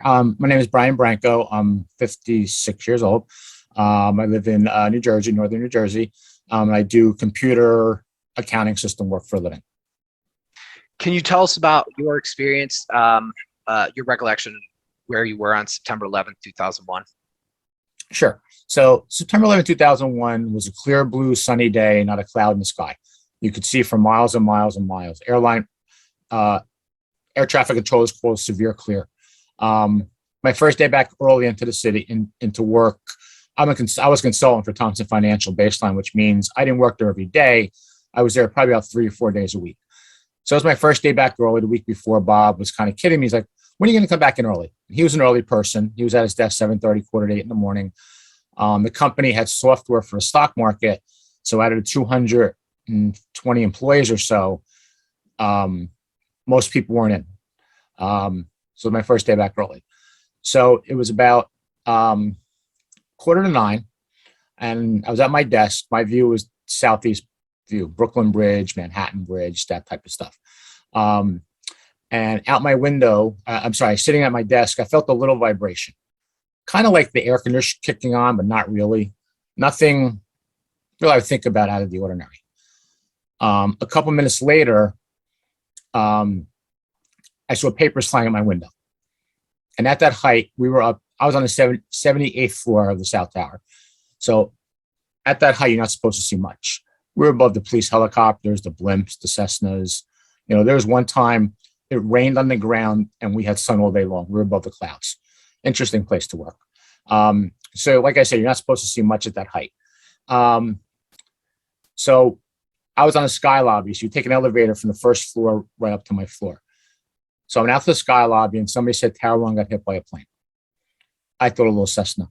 My name is Branco. I'm 56 years old. I live in New Jersey, northern New Jersey. And I do computer accounting system work for a living. Can you tell us about your experience, your recollection, where you were on September 11th, 2001? Sure. So September 11th, 2001 was a clear blue sunny day, not a cloud in the sky. You could see for miles and miles and miles. Air traffic control is closed, severe clear. My first day back early into the city, into work. I was consultant for Thompson Financial Baseline, which means I didn't work there every day. I was there probably about 3 or 4 days a week. So it was my first day back early. The week before, Bob was kind of kidding me. He's like, "When are you going to come back in early?" He was an early person. He was at his desk 7:30, quarter to 8 in the morning. The company had software for the stock market. So out of the 220 employees or so, most people weren't in. So my first day back early. So it was about quarter to 9, and I was at my desk. My view was southeast view, Brooklyn Bridge, Manhattan Bridge, that type of stuff. And out my window, sitting at my desk, I felt a little vibration, kind of like the air conditioner kicking on, but not really. Nothing really I would think about out of the ordinary. A couple minutes later, I saw papers flying at my window. And at that height, I was on the 78th floor of the South Tower. So at that height, you're not supposed to see much. We were above the police helicopters, the blimps, the Cessnas. There was one time it rained on the ground and we had sun all day long. We were above the clouds. Interesting place to work. So like I said, you're not supposed to see much at that height. So I was on the sky lobby. So you take an elevator from the first floor right up to my floor. So I went out to the sky lobby and somebody said Tower 1 got hit by a plane. I thought a little Cessna.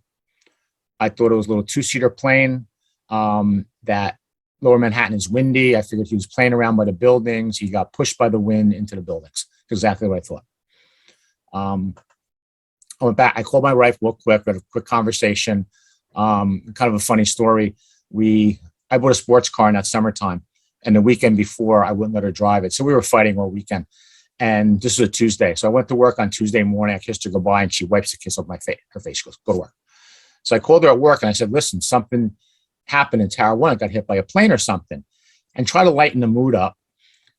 I thought it was a little 2-seater plane. That lower Manhattan is windy. I figured he was playing around by the buildings. He got pushed by the wind into the buildings. Exactly what I thought. I went back. I called my wife real quick. We had a quick conversation. Kind of a funny story. I bought a sports car in that summertime, and the weekend before I wouldn't let her drive it. So we were fighting all weekend. And this was a Tuesday. So I went to work on Tuesday morning. I kissed her goodbye and she wipes the kiss off her face. She goes, "Go to work." So I called her at work and I said, "Listen, something happened in Tower 1. I got hit by a plane or something." And try to lighten the mood up.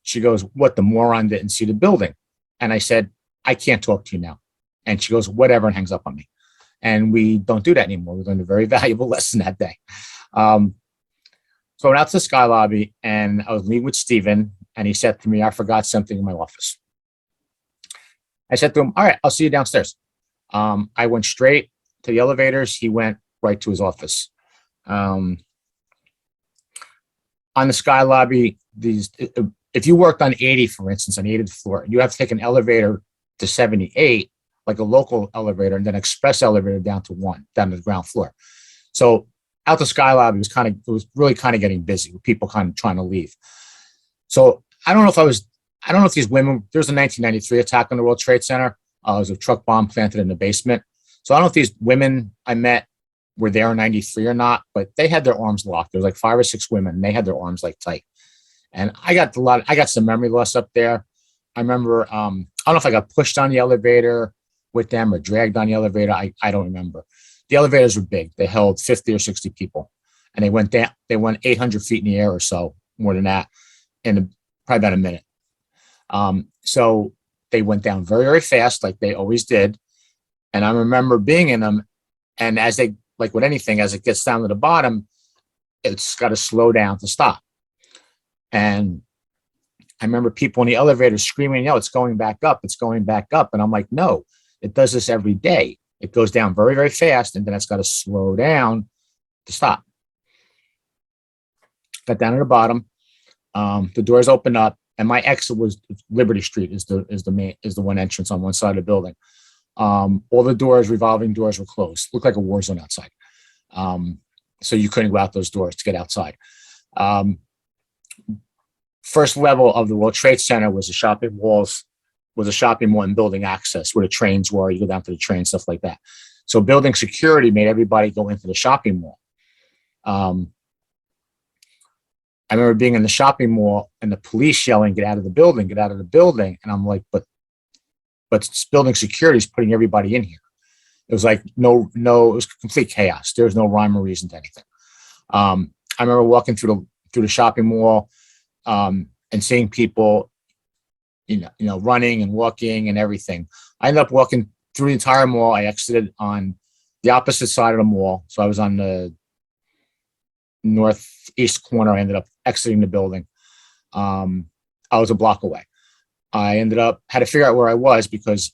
She goes, "What, the moron didn't see the building?" And I said, "I can't talk to you now." And she goes, "Whatever," and hangs up on me. And we don't do that anymore. We learned a very valuable lesson that day. So I went out to the sky lobby and I was meeting with Steven and he said to me, "I forgot something in my office." I said to him, "All right, I'll see you downstairs." I went straight to the elevators. He went right to his office. On the sky lobby, if you worked on 80, for instance, on the 80th floor, you have to take an elevator to 78, like a local elevator, and then express elevator down to the ground floor. So out the sky lobby it was really kind of getting busy with people kind of trying to leave. So I don't know if these women, there was a 1993 attack on the World Trade Center. There was a truck bomb planted in the basement. So I don't know if these women I met were there in 93 or not, but they had their arms locked. There was like 5 or 6 women and they had their arms like tight. And I got some memory loss up there. I remember, I don't know if I got pushed on the elevator with them or dragged on the elevator. I don't remember. The elevators were big. They held 50 or 60 people and they went 800 feet in the air or so, more than that, in probably about a minute. So they went down very, very fast, like they always did. And I remember being in them. And as they, like with anything, as it gets down to the bottom, it's got to slow down to stop. And I remember people in the elevator screaming, "No, it's going back up. It's going back up." And I'm like, no, it does this every day. It goes down very, very fast, and then it's got to slow down to stop. Got down at the bottom. The doors open up, and my exit was Liberty Street is the one entrance on one side of the building. All the doors, revolving doors, were closed. Looked like a war zone outside. So you couldn't go out those doors to get outside. First level of the World Trade Center was a shopping mall and building access where the trains were. You go down to the train, stuff like that. So building security made everybody go into the shopping mall. I remember being in the shopping mall and the police yelling, "Get out of the building, get out of the building." And I'm like, but building security is putting everybody in here. It was like, no, it was complete chaos. There was no rhyme or reason to anything. I remember walking through the shopping mall, and seeing people, running and walking and everything. I ended up walking through the entire mall. I exited on the opposite side of the mall. So I was on the northeast corner. I ended up exiting the building. I was a block away. I had to figure out where I was, because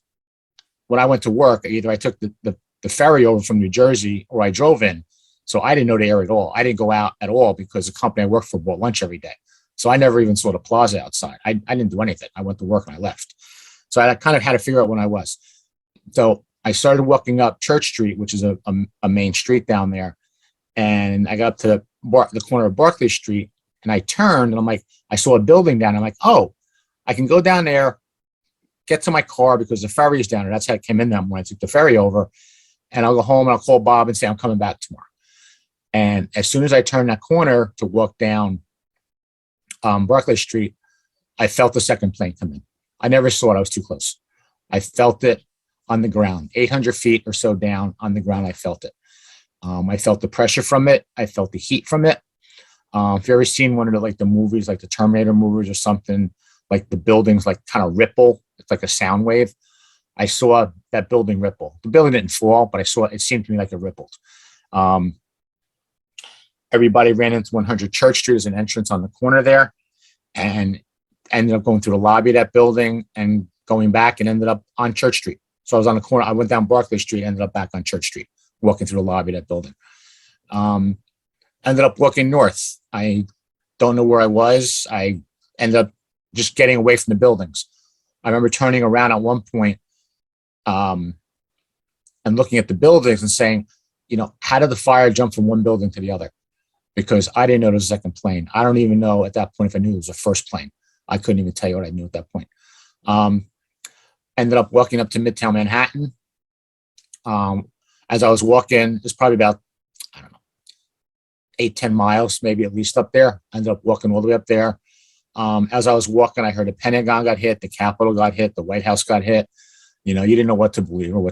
when I went to work, either I took the ferry over from New Jersey or I drove in. So I didn't know the area at all. I didn't go out at all because the company I worked for bought lunch every day. So I never even saw the plaza outside. I didn't do anything. I went to work and I left. So I kind of had to figure out when I was. So I started walking up Church Street, which is a main street down there. And I got up to the corner of Barclay Street, and I turned and I'm like, I saw a building down. I'm like, oh, I can go down there, get to my car because the ferry is down there. That's how I came in there when I took the ferry over. And I'll go home and I'll call Bob and say, I'm coming back tomorrow. And as soon as I turned that corner to walk down Barclay Street, I felt the second plane come in. I never saw it. I was too close. I felt it on the ground, 800 feet or so down on the ground. I felt it. I felt the pressure from it. I felt the heat from it. If you ever seen one of the movies, like the Terminator movies or something, like the buildings like kind of ripple. It's like a sound wave. I saw that building ripple. The building didn't fall, but I saw it. It seemed to me like it rippled. Everybody ran into 100 Church Street as an entrance on the corner there, and ended up going through the lobby of that building and going back, and ended up on Church Street. So I was on the corner. I went down Barclay Street, ended up back on Church Street, walking through the lobby of that building. Ended up walking north. I don't know where I was. I ended up just getting away from the buildings. I remember turning around at one point, and looking at the buildings and saying, how did the fire jump from one building to the other? Because I didn't know there was a second plane. I don't even know at that point if I knew it was a first plane. I couldn't even tell you what I knew at that point. Ended up walking up to Midtown Manhattan. As I was walking, it's probably about, 8-10 miles, maybe at least up there. Ended up walking all the way up there. As I was walking, I heard the Pentagon got hit, the Capitol got hit, the White House got hit. You didn't know what to believe or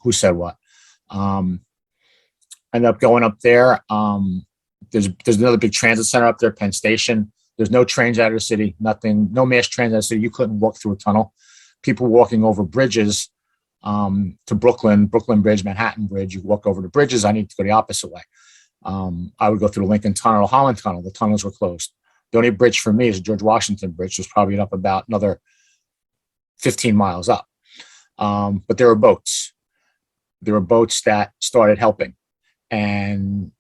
who said what. Ended up going up there. There's another big transit center up there, Penn Station. There's no trains out of the city, nothing, no mass transit out of the city. You couldn't walk through a tunnel. People walking over bridges to Brooklyn Bridge, Manhattan Bridge. You walk over the bridges. I need to go the opposite way. I would go through the Lincoln Tunnel or Holland Tunnel. The tunnels were closed. The only bridge for me is the George Washington Bridge. It was probably up about another 15 miles up. But there were boats. There were boats that started helping. And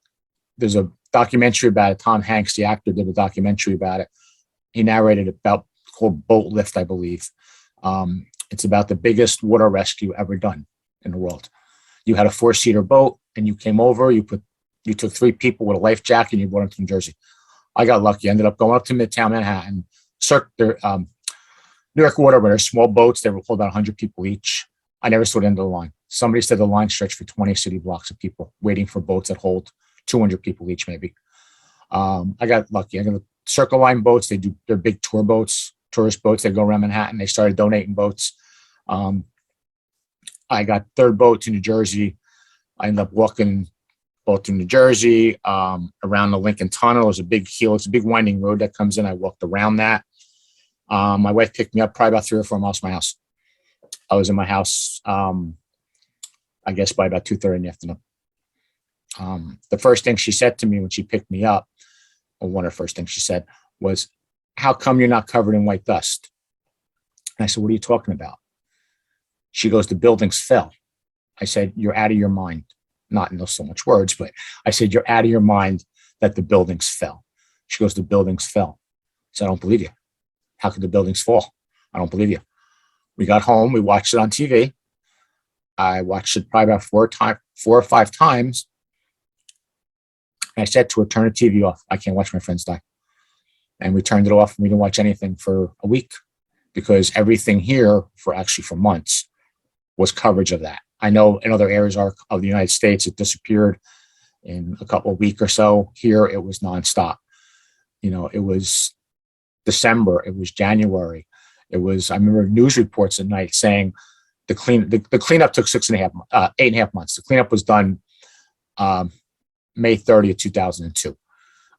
there's a documentary about it. Tom Hanks, the actor, did a documentary about it. He narrated about called Boat Lift, I believe. It's about the biggest water rescue ever done in the world. You had a 4-seater boat and you came over, you took 3 people with a life jacket and you brought them to New Jersey. I got lucky. I ended up going up to Midtown Manhattan, New York Water, where there's small boats. They were hold about 100 people each. I never saw the end of the line. Somebody said the line stretched for 20 city blocks of people waiting for boats that hold 200 people each, maybe. I got lucky. I got the Circle Line boats. They're big tour boats, tourist boats. They go around Manhattan. They started donating boats. I got third boat to New Jersey. I ended up walking both through New Jersey, around the Lincoln Tunnel. It's a big hill. It's a big winding road that comes in. I walked around that. My wife picked me up probably about 3 or 4 miles from my house. I was in my house, I guess by about 2:30 in the afternoon. The first thing she said to me when she picked me up, or one of the first things she said was, "How come you're not covered in white dust?" And I said, "What are you talking about?" She goes, "The buildings fell." I said, "You're out of your mind." Not in so much words, but I said, "You're out of your mind that the buildings fell." She goes, "The buildings fell." I said, "I don't believe you. How could the buildings fall? I don't believe you." We got home. We watched it on TV. I watched it probably about 4 or 5 times. And I said to her, "Turn the TV off. I can't watch my friends die." And we turned it off, and we didn't watch anything for a week because everything here for months was coverage of that. I know in other areas of the United States, it disappeared in a couple of weeks or so. Here, it was nonstop. It was December, it was January. I remember news reports at night saying the cleanup took 8.5 months. The cleanup was done May 30th, 2002.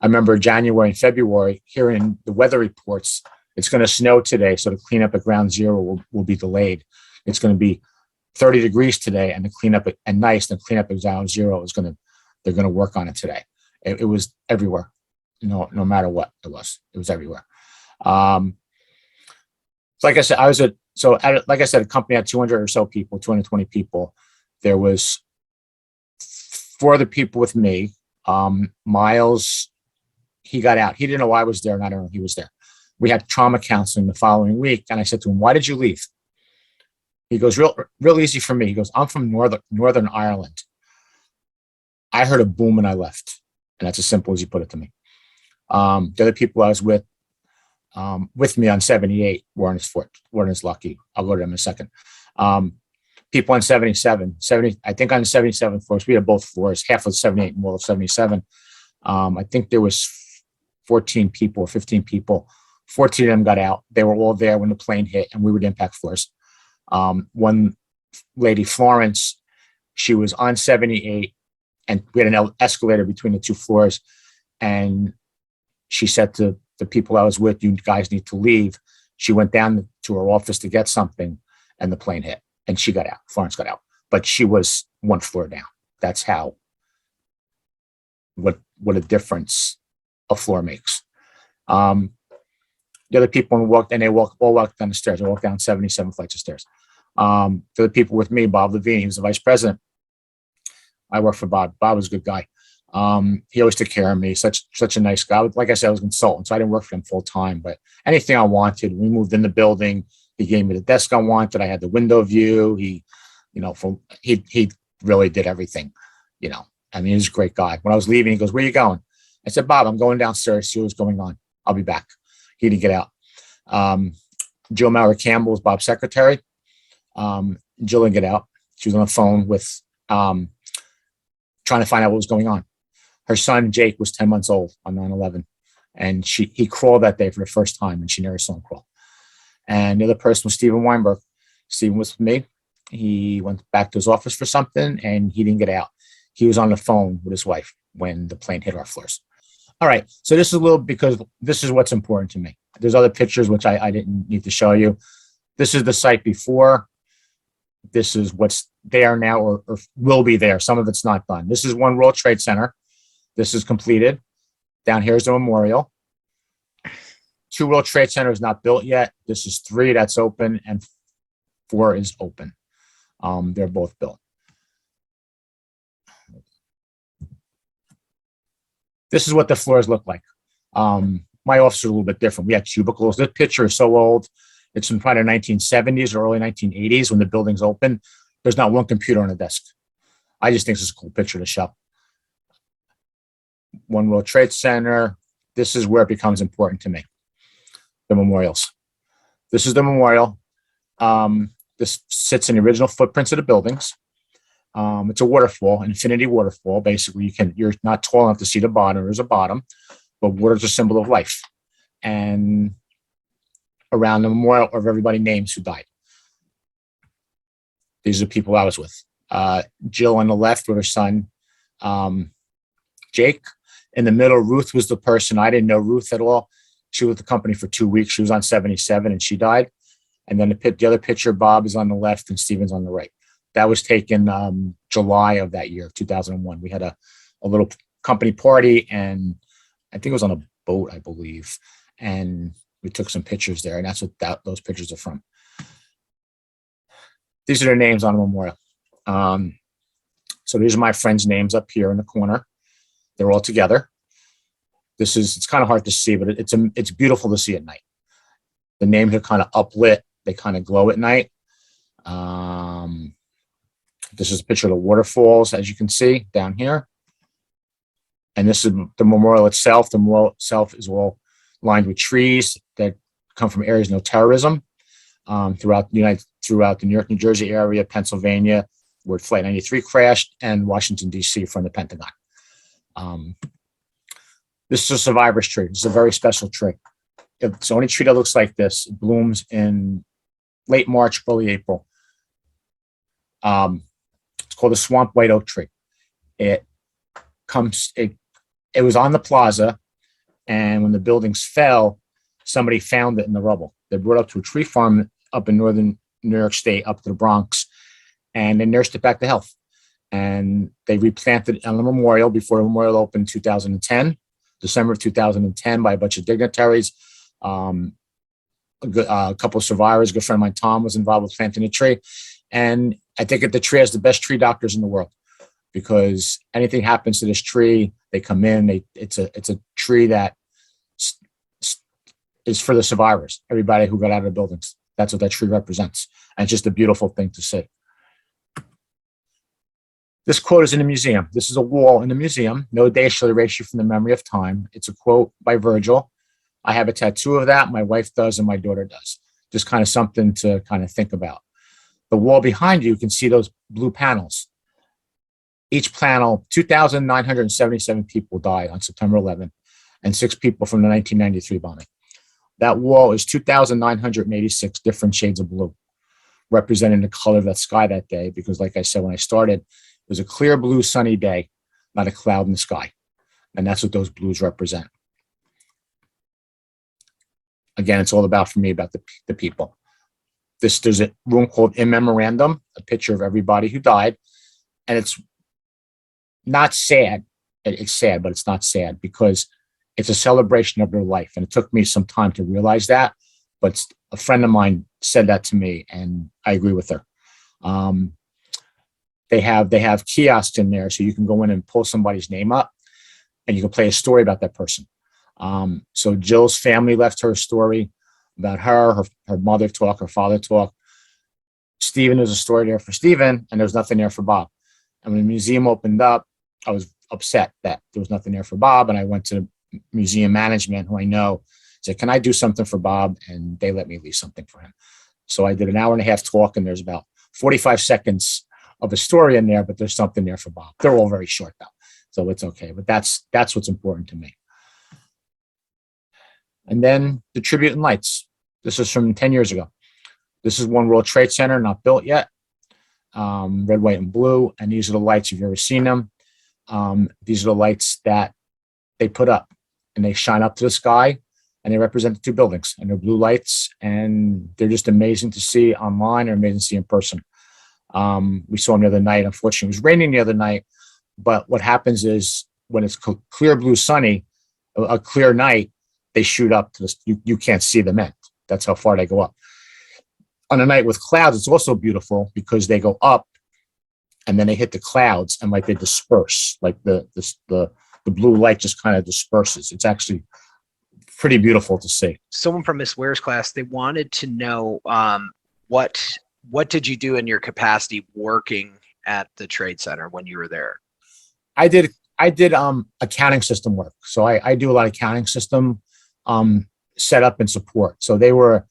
I remember January and February hearing the weather reports. It's going to snow today, so the cleanup at ground zero will be delayed. It's going to be 30 degrees today, and the cleanup at nice, the cleanup at ground zero they're going to work on it today. It was everywhere. No matter what it was everywhere. So like I said, a company had 200 or so people, 220 people. There was 4 other people with me. Miles, he got out. He didn't know I was there, and I don't know he was there. We had trauma counseling the following week, and I said to him, "Why did you leave?" He goes, real easy for me. He goes, "I'm from Northern Ireland. I heard a boom and I left." And that's as simple as he put it to me. The other people I was with me on 78 weren't as lucky. I'll go to them in a second. People on 77, I think on the 77 floors, we had both floors, half of 78 and all of 77. I think there was 14 people or 15 people. 14 of them got out. They were all there when the plane hit, and we were the impact floors. One lady, Florence, she was on 78, and we had an escalator between the 2 floors. And she said to the people I was with, "You guys need to leave." She went down to her office to get something, and the plane hit, and she got out. Florence got out, but she was 1 floor down. That's what a difference a floor makes. The other people all walked down the stairs. I walked down 77 flights of stairs. The other people with me, Bob Levine, he was the vice president. I worked for Bob. Bob was a good guy. He always took care of me. Such a nice guy. Like I said, I was a consultant, so I didn't work for him full time. But anything I wanted, we moved in the building. He gave me the desk I wanted. I had the window view. He really did everything. I mean, he was a great guy. When I was leaving, he goes, "Where are you going?" I said, "Bob, I'm going downstairs to see what's going on. I'll be back." He didn't get out. Jill Maurer Campbell was Bob's secretary. Jill didn't get out. She was on the phone with trying to find out what was going on. Her son, Jake, was 10 months old on 9/11. And he crawled that day for the first time, and she never saw him crawl. And the other person was Stephen Weinberg. Stephen was with me. He went back to his office for something, and he didn't get out. He was on the phone with his wife when the plane hit our floors. All right, so this is because this is what's important to me. There's other pictures which I didn't need to show you. This is the site before. This is what's there now or will be there. Some of it's not done. This is One World Trade Center. This is completed. Down here is the memorial. 2 World Trade Center is not built yet. This is 3 that's open, and 4 is open. They're both built. This is what the floors look like. My office is a little bit different. We had cubicles. This picture is so old. It's from probably the 1970s or early 1980s when the building's open. There's not one computer on the desk. I just think this is a cool picture to show. One World Trade Center. This is where it becomes important to me. The memorials. This is the memorial. This sits in the original footprints of the buildings. It's a waterfall, an infinity waterfall. Basically, you're not tall enough to see the bottom. There's a bottom, but water is a symbol of life. And around the memorial of everybody names who died. These are the people I was with. Jill on the left with her son, Jake. In the middle, Ruth was the person. I didn't know Ruth at all. She was with the company for 2 weeks. She was on 77 and she died. And then the other picture, Bob is on the left and Steven's on the right. That was taken July of that year, 2001. We had a a little company party, and I think it was on a boat, I believe. And we took some pictures there, and that's what those pictures are from. These are their names on the memorial. So these are my friends' names up here in the corner. They're all together. It's kind of hard to see, but it's beautiful to see at night. The names are kind of uplit. They kind of glow at night. This is a picture of the waterfalls, as you can see down here. And this is the memorial itself. The memorial itself is all lined with trees that come from areas no terrorism throughout the New York, New Jersey area, Pennsylvania, where Flight 93 crashed, and Washington, D.C. from the Pentagon. This is a survivor's tree. It's a very special tree. It's the only tree that looks like this. It blooms in late March, early April. It's called a swamp white oak tree. It was on the plaza, and when the buildings fell, somebody found it in the rubble. They brought it up to a tree farm up in northern New York State, up to the Bronx, and they nursed it back to health. And they replanted it on the memorial before the memorial opened in 2010, December of 2010, by a bunch of dignitaries. A couple of survivors, a good friend of mine, Tom, was involved with planting a tree. And I think that the tree has the best tree doctors in the world, because anything happens to this tree, they come in. It's a tree that is for the survivors, everybody who got out of the buildings. That's what that tree represents. And it's just a beautiful thing to see. This quote is in the museum. This is a wall in the museum. No day shall erase you from the memory of time. It's a quote by Virgil. I have a tattoo of that. My wife does, and my daughter does. Just kind of something to kind of think about. The wall behind you can see those blue panels. Each panel, 2,977 people died on September 11th, and 6 people from the 1993 bombing. That wall is 2,986 different shades of blue, representing the color of that sky that day, because like I said, when I started, it was a clear blue sunny day, not a cloud in the sky. And that's what those blues represent. Again, it's all about, for me, about the people. There's a room called In Memorandum, a picture of everybody who died. And it's not sad. It's sad, but it's not sad, because it's a celebration of their life. And it took me some time to realize that. But a friend of mine said that to me, and I agree with her. They have kiosks in there, so you can go in and pull somebody's name up, and you can play a story about that person. So Jill's family left her a story about her mother talk, her father talk. Stephen, there's a story there for Stephen, and there was nothing there for Bob. And when the museum opened up, I was upset that there was nothing there for Bob, and I went to museum management, who I know, said, can I do something for Bob? And they let me leave something for him. So I did an hour and a half talk, and there's about 45 seconds of a story in there, but there's something there for Bob. They're all very short though, so it's okay. But that's what's important to me. And then the tribute and lights. This is from 10 years ago. This is One World Trade Center, not built yet. Red, white, and blue. And these are the lights, if you've ever seen them. These are the lights that they put up, and they shine up to the sky, and they represent the 2 buildings, and they're blue lights, and they're just amazing to see online, or amazing to see in person. We saw them the other night. Unfortunately, it was raining the other night, but what happens is when it's clear blue sunny, a clear night, they shoot up to this. You can't see them end. That's how far they go up. On a night with clouds, it's also beautiful, because they go up and then they hit the clouds, and like they disperse, like the blue light just kind of disperses. It's actually pretty beautiful to see. Someone from Miss Ware's class, they wanted to know what did you do in your capacity working at the Trade Center when you were there? I did accounting system work. So I do a lot of accounting system setup and support. So they were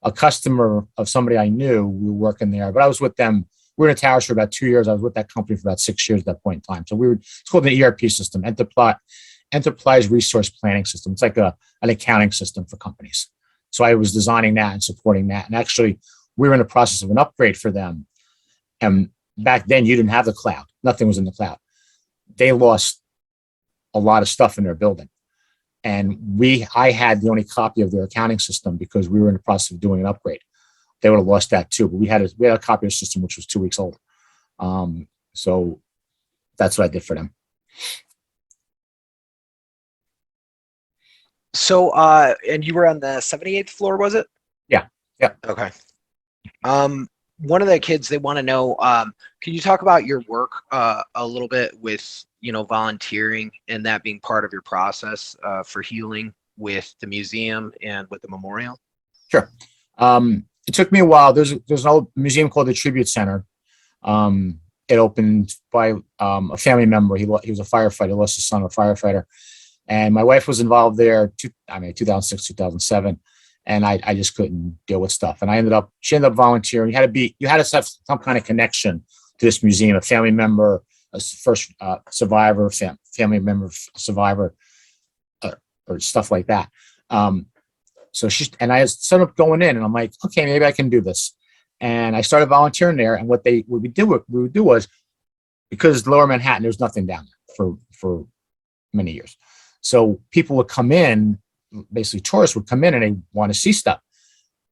a customer of somebody I knew. We were working there, but I was with them. We were in Towers for about 2 years. I was with that company for about 6 years at that point in time. So it's called an ERP system, Enterprise Resource Planning System. It's like an accounting system for companies. So I was designing that and supporting that. And actually, we were in the process of an upgrade for them. And back then, you didn't have the cloud. Nothing was in the cloud. They lost a lot of stuff in their building. And I had the only copy of their accounting system, because we were in the process of doing an upgrade. They would have lost that too, but we had a copy of the system which was 2 weeks old. So that's what I did for them. So, and you were on the 78th floor, was it? Yeah. Yeah. Okay. One of the kids, they want to know, can you talk about your work a little bit with, volunteering and that being part of your process for healing with the museum and with the memorial? Sure. It took me a while. There's an old museum called the Tribute Center. It opened by a family member. He was a firefighter. He lost his son, a firefighter, and my wife was involved there. 2006, 2007, and I just couldn't deal with stuff. And she ended up volunteering. You had to have some kind of connection to this museum, a family member, a first survivor, family member, survivor, or stuff like that. So I started up going in, and I'm like, okay, maybe I can do this. And I started volunteering there. And what we would do was, because Lower Manhattan, there's nothing down there for many years. So people would come in, basically tourists would come in and they want to see stuff.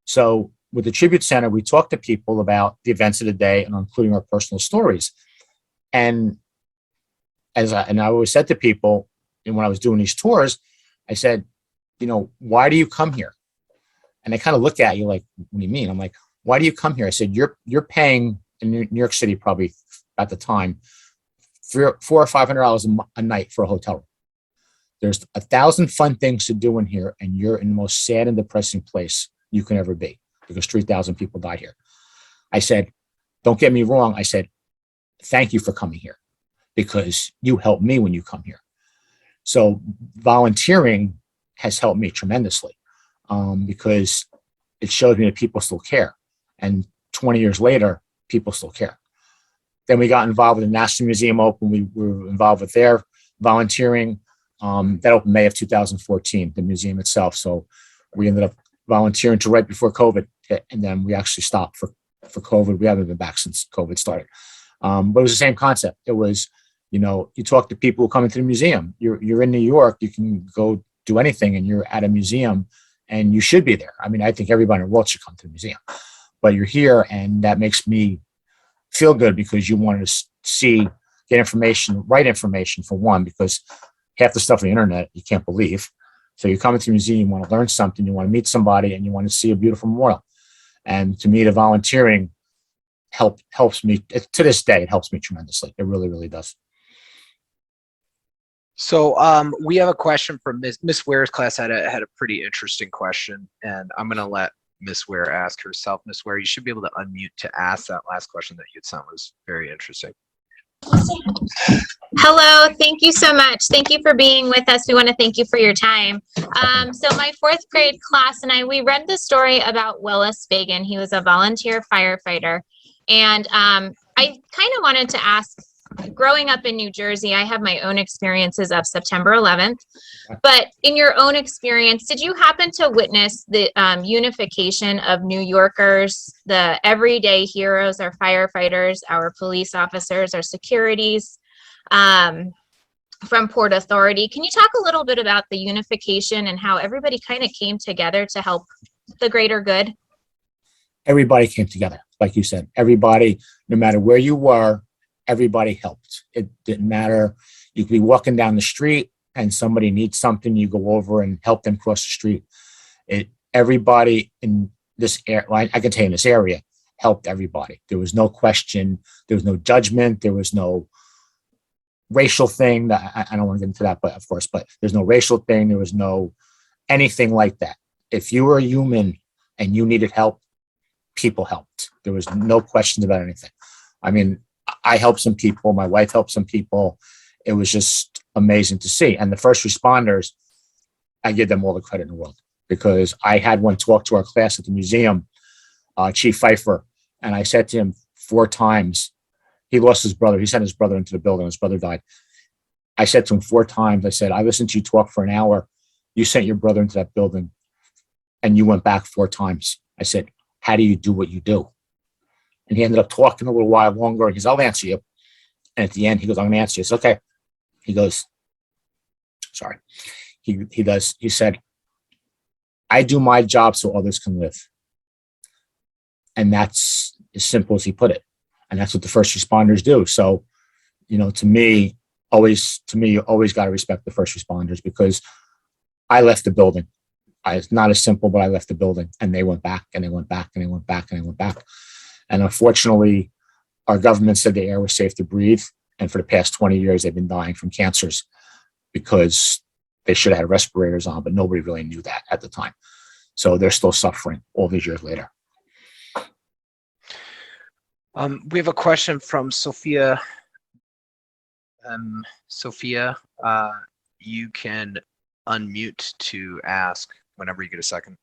So with the Tribute Center, we talked to people about the events of the day and including our personal stories. And I always said to people, and when I was doing these tours, I said, why do you come here? And they kind of look at you like, what do you mean? I'm like, why do you come here? I said, you're paying in New York City, probably at the time, $400 or $500 a night for a hotel room. There's 1,000 fun things to do in here, and you're in the most sad and depressing place you can ever be because 3,000 people died here. I said, don't get me wrong. I said, thank you for coming here because you helped me when you come here. So volunteering has helped me tremendously because it shows me that people still care. And 20 years later, people still care. Then we got involved with the National Museum Open. We were involved with their volunteering. That opened May of 2014, the museum itself. So we ended up volunteering until right before COVID hit, and then we actually stopped for COVID. We haven't been back since COVID started. But it was the same concept. It was, you talk to people who come into the museum. You're in New York, you can go do anything, and you're at a museum, and you should be there. I mean, I think everybody in the world should come to the museum, but you're here, and that makes me feel good because you wanted to get information, right information for one, because half the stuff on the internet you can't believe. So you come into the museum, you want to learn something, you want to meet somebody, and you want to see a beautiful memorial. And to me, the volunteering helps me to this day. It helps me tremendously. It really, really does. So we have a question from Miss Ware's class. Had a pretty interesting question, and I'm going to let Miss Ware ask herself. Miss Ware, you should be able to unmute to ask that last question that you'd sent. Was very interesting. Hello, thank you so much. Thank you for being with us. We want to thank you for your time. So my fourth grade class and we read the story about Willis Fagan. He was a volunteer firefighter. And I kind of wanted to ask, growing up in New Jersey, I have my own experiences of September 11th. But in your own experience, did you happen to witness the unification of New Yorkers, the everyday heroes, our firefighters, our police officers, our securities, from Port Authority? Can you talk a little bit about the unification and how everybody kind of came together to help the greater good? Everybody came together, like you said. Everybody, no matter where you were, everybody helped. It didn't matter. You could be walking down the street and somebody needs something, you go over and help them cross the street. Everybody in this area, I can tell you in this area, helped everybody. There was no question. There was no judgment. There was no racial thing. That I don't want to get into that, but of course, but there's no racial thing. There was no anything like that. If you were a human and you needed help, people helped. There was no questions about anything. I mean, I helped some people. My wife helped some people. It was just amazing to see. And the first responders, I give them all the credit in the world because I had one talk to our class at the museum, Chief Pfeiffer, and I said to him 4 times, he lost his brother. He sent his brother into the building. His brother died. I said to him 4 times, I said, I listened to you talk for an hour. You sent your brother into that building and you went back 4 times. I said, how do you do what you do? And he ended up talking a little while longer. And he goes, I'll answer you. And at the end, he goes, I'm going to answer you. It's okay. He goes, sorry. He said, I do my job so others can live. And that's as simple as he put it. And that's what the first responders do. So, to me, you always got to respect the first responders because I left the building. It's not as simple, but I left the building, and they went back, and they went back, and they went back, and they went back. And unfortunately, our government said the air was safe to breathe. And for the past 20 years, they've been dying from cancers because they should have had respirators on, but nobody really knew that at the time. So they're still suffering all these years later. We have a question from Sophia. Sophia, you can unmute to ask whenever you get a second.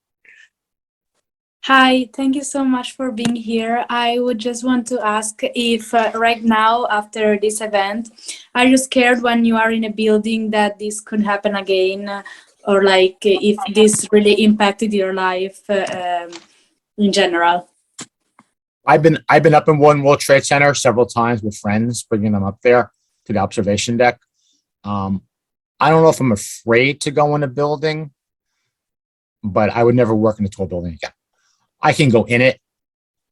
Hi, thank you so much for being here. I would just want to ask if right now, after this event, are you scared when you are in a building that this could happen again? Or like if this really impacted your life in general? I've been up in one World Trade Center several times with friends, bringing them up there to the observation deck. I don't know if I'm afraid to go in a building, but I would never work in a tall building again. I can go in it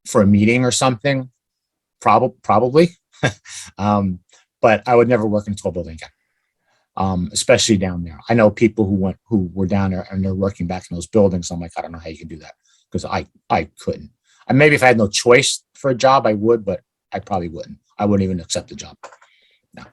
for a meeting or something, probably, but I would never work in a tall building again, especially down there. I know people who were down there and they're working back in those buildings. I'm like, I don't know how you can do that, because I couldn't. And maybe if I had no choice for a job, I would, but I probably wouldn't. I wouldn't even accept the job. No.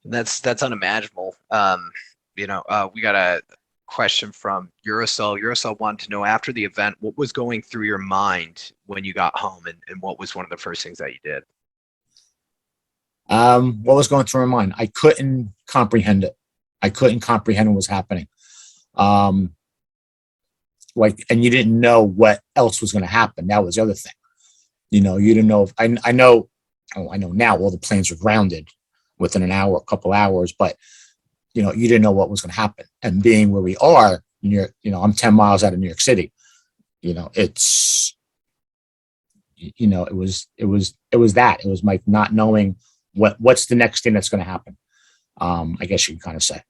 That's unimaginable. We got a question from Eurocell. Eurocell wanted to know, after the event, what was going through your mind when you got home, and what was one of the first things that you did? What was going through my mind? I couldn't comprehend it. I couldn't comprehend what was happening. And you didn't know what else was going to happen. That was the other thing. You didn't know. I know now all the planes are grounded within an hour, a couple hours, but you didn't know what was going to happen. And being where we are, I'm 10 miles out of New York City. It was that. It was like not knowing what's the next thing that's going to happen. I guess you can kind of say.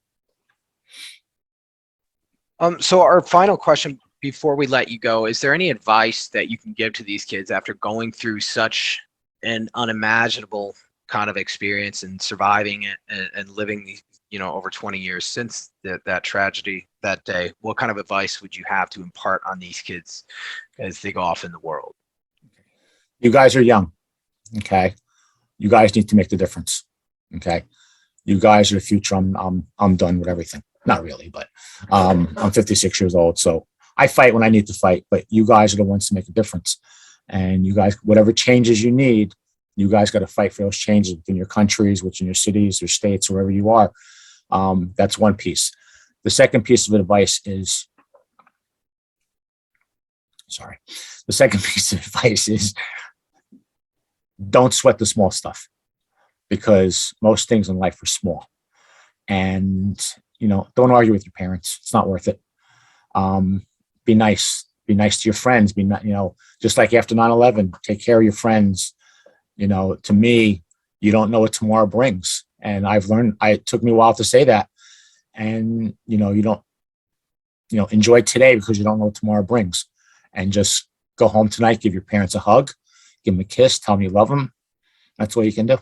So our final question before we let you go, is there any advice that you can give to these kids after going through such an unimaginable kind of experience and surviving it and living these, over 20 years since that tragedy that day? What kind of advice would you have to impart on these kids as they go off in the world? You guys are young. Okay. You guys need to make the difference. Okay. You guys are the future. I'm done with everything. Not really, but I'm 56 years old. So I fight when I need to fight, but you guys are the ones to make a difference. And you guys, whatever changes you need, you guys got to fight for those changes within your countries, within your cities or states, wherever you are. That's one piece. The second piece of advice is, don't sweat the small stuff, because most things in life are small. And, don't argue with your parents. It's not worth it. Be nice. Be nice to your friends. Just like after 9/11, take care of your friends. To me, you don't know what tomorrow brings. And I've learned, it took me a while to say that. And, you don't, enjoy today because you don't know what tomorrow brings. And just go home tonight, give your parents a hug, give them a kiss, tell them you love them. That's all you can do.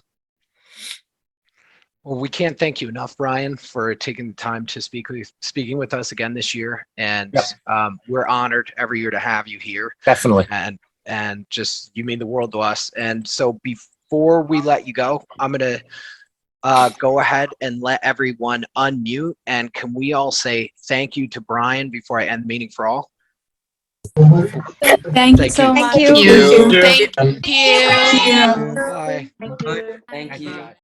Well, we can't thank you enough, Brian, for taking the time to speaking with us again this year. And Yep. We're honored every year to have you here. Definitely. And just, you mean the world to us. And so before we let you go, I'm going to go ahead and let everyone unmute. And can we all say thank you to Brian before I end the meeting for all? Thank you so much. Thank you. Bye. Thank you. Thank you, guys.